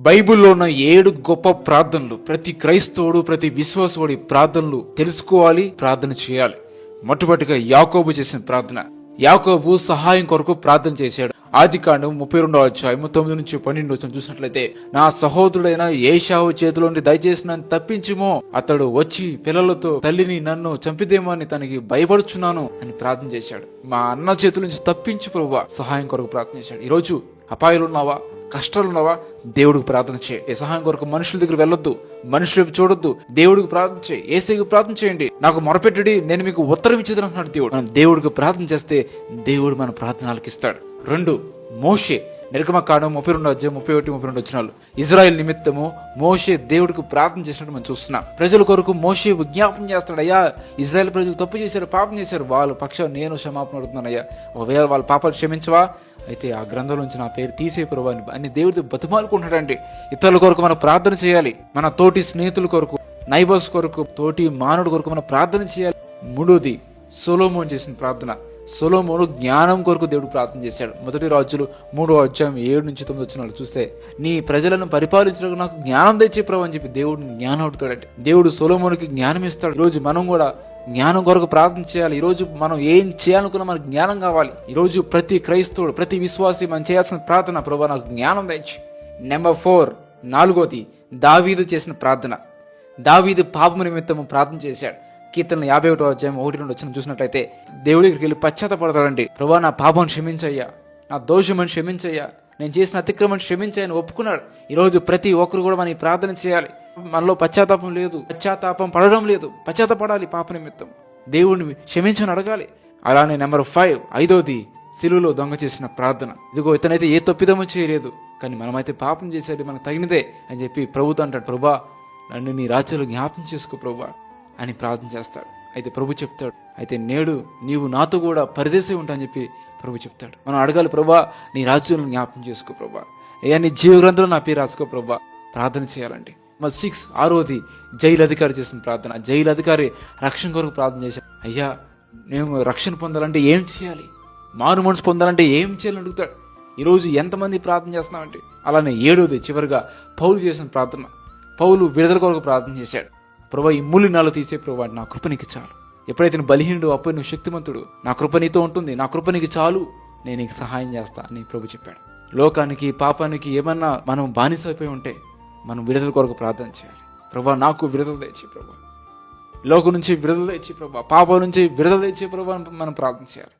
బైబిల్లో ఉన్న 7 గొప్ప ప్రార్థనలు ప్రతి క్రైస్తవుడు ప్రతి విశ్వాసుడి ప్రార్థనలు తెలుసుకోవాలి, ప్రార్థన చేయాలి. మొట్టమొదటిగా యాకోబు చేసిన ప్రార్థన. యాకోబు సహాయం కొరకు ప్రార్థన చేశాడు. ఆదికాండం 32వ అధ్యాయం 9 నుంచి 12 వచనం చూసినట్లయితే, నా సహోదరుడైన ఏశావు చేతిలో నుండి దయచేసి నన్ను తప్పించుమో, అతడు వచ్చి పిల్లలతో తల్లిని నన్ను చంపిదేమో అని తనకి భయపడుచున్నాను అని ప్రార్థన చేశాడు. మా అన్న చేతుల నుంచి తప్పించు ప్రభువా, సహాయం కొరకు ప్రార్థన చేశాడు. ఈరోజు అపాయాలు ఉన్నావా, కష్టాలు ఉన్నావా, దేవుడికి ప్రార్థన చేయి. ఏ సహాయం కొరకు మనుషుల దగ్గర వెళ్ళొద్దు, మనుషుల వైపు చూడొద్దు, దేవుడికి ప్రార్థన చేయి. ఏసైకి ప్రార్థన చేయండి. నాకు మొరపెట్టుడి, నేను మీకు ఉత్తరం ఇచ్చేదని అంటున్నాడు దేవుడు. మనం దేవుడికి ప్రార్థన చేస్తే దేవుడు మన ప్రార్థన ఆలకిస్తాడు. 2, మోషే. నిర్గమకాండం 32వ అధ్యాయం 31, 32 వచనాలు. ఇజ్రాయెల్ నిమిత్తము మోషే దేవుడికి ప్రార్థన చేసినట్టు మనం చూస్తున్నాం. ప్రజల కొరకు మోషే విజ్ఞాపన చేస్తాడు. అయ్యా, ఇజ్రాయెల్ ప్రజలు తప్పు చేశారు, పాపం చేశారు, వాళ్ళ పక్షం నేను క్షమాపణ అడుగుతున్నాను. అయ్యా, ఒకవేళ వాళ్ళ పాపాలు క్షమించవా, అయితే ఆ గ్రంథం నుంచి నా పేరు తీసే ప్రభు అని దేవుడితో బతిమాలుకుంటాడండి. ఇతరుల కొరకు మనం ప్రార్థన చేయాలి. మన తోటి స్నేహితుల కొరకు, నైబర్స్ కొరకు, తోటి మానవుడి కొరకు మనం ప్రార్థన చేయాలి. 3ది, సొలొమోను చేసిన ప్రార్థన. సొలొమోను జ్ఞానం కొరకు దేవుడు ప్రార్థన చేశాడు. 1 రాజులు 3వ అధ్యాయం 7 నుంచి 9 వచనాలు చూస్తే, నీ ప్రజలను పరిపాలించడానికి నాకు జ్ఞానం తెచ్చే ప్రభు అని చెప్పి దేవుడు జ్ఞానం అడుగుతాడంటే దేవుడు సొలొమోనుకి జ్ఞానం ఇస్తాడు. ఈరోజు మనం కూడా జ్ఞానం కొరకు ప్రార్థన చేయాలి. ఈరోజు మనం ఏం చేయాలనుకున్నా మనకు జ్ఞానం కావాలి. ఈరోజు ప్రతి క్రైస్తవుడు, ప్రతి విశ్వాసి మనం చేయాల్సిన ప్రార్థన, ప్రభు నాకు జ్ఞానం తెచ్చి. నెంబర్ 4, 4ది, దావీదు చేసిన ప్రార్థన. దావీదు పాపము నిమిత్తము ప్రార్థన చేశాడు. కీర్తన 51వ అధ్యాయం 1-2 వచనం చూసినట్లయితే, దేవుడి దగ్గరికి వెళ్ళి పశ్చాత్తపడతాడండి. ప్రభా, నా పాపం క్షమించయ్యా, నా దోషమని క్షమించయ్యా, నేను చేసిన అతిక్రమం క్షమించాయని ఒప్పుకున్నాడు. ఈరోజు ప్రతి ఒక్కరు కూడా మనం ప్రార్థన చేయాలి. మనలో పశ్చాత్తాపం లేదు, పశ్చాత్తాపం పడడం లేదు, పశ్చాత్తపడాలి పాప నిమిత్తం, దేవుడిని క్షమించని అడగాలి. అలానే నెంబర్ 5, 5ది, సిలువలో దొంగ చేసిన ప్రార్థన. ఇదిగో, ఇతనైతే ఏ తప్పిదమో చేయలేదు, కానీ మనమైతే పాపం చేసేది మనకు తగినదే అని చెప్పి ప్రభుతో అంటాడు. ప్రభా, నన్ను నీ రాజ్యంలో జ్ఞాపకం చేసుకో ప్రభా అని ప్రార్థన చేస్తాడు. అయితే ప్రభు చెప్తాడు, అయితే నేడు నీవు నాతో కూడా పరదేశే ఉంటా అని చెప్పి ప్రభు చెప్తాడు. మనం అడగాలి, ప్రభా నీ రాజ్యంలో జ్ఞాపకం చేసుకో ప్రభా, అయ్యా నీ జీవ గ్రంథంలో నా పేరు రాసుకో ప్రభా. ప్రార్థన చేయాలండి. 6, 6ది, జైలు అధికారి చేసిన ప్రార్థన. జైలు అధికారి రక్షణ కొరకు ప్రార్థన చేశాడు. అయ్యా, నేను రక్షణ పొందాలంటే ఏం చేయాలి, మారు మనసు పొందాలంటే ఏం చేయాలని అడుగుతాడు. ఈరోజు ఎంతమంది ప్రార్థన చేస్తున్నామంటే. అలానే 7ది, చివరిగా పౌలు చేసిన ప్రార్థన. పౌలు విడుదల కొరకు ప్రార్థన చేశాడు. ప్రభా, ఈ మూలినాలు తీసే ప్రభా, నా కృప నీకు చాలు. ఎప్పుడైతే నువ్వు బలహీనుడు, అప్పుడు నువ్వు శక్తిమంతుడు, నా కృప నీతో ఉంటుంది, నా కృప నీకు చాలు, నేను నీకు సహాయం చేస్తా అని ప్రభు చెప్పాడు. లోకానికి, పాపానికి ఏమన్నా మనం బానిసైపోయి ఉంటే మనం విడుదల కొరకు ప్రార్థన చేయాలి. ప్రభా, నాకు విడుదల తెచ్చి ప్రభా, లోకం నుంచి విడుదల తెచ్చి ప్రభా, పాపం నుంచి విడుదల తెచ్చి ప్రభా మనం ప్రార్థన చేయాలి.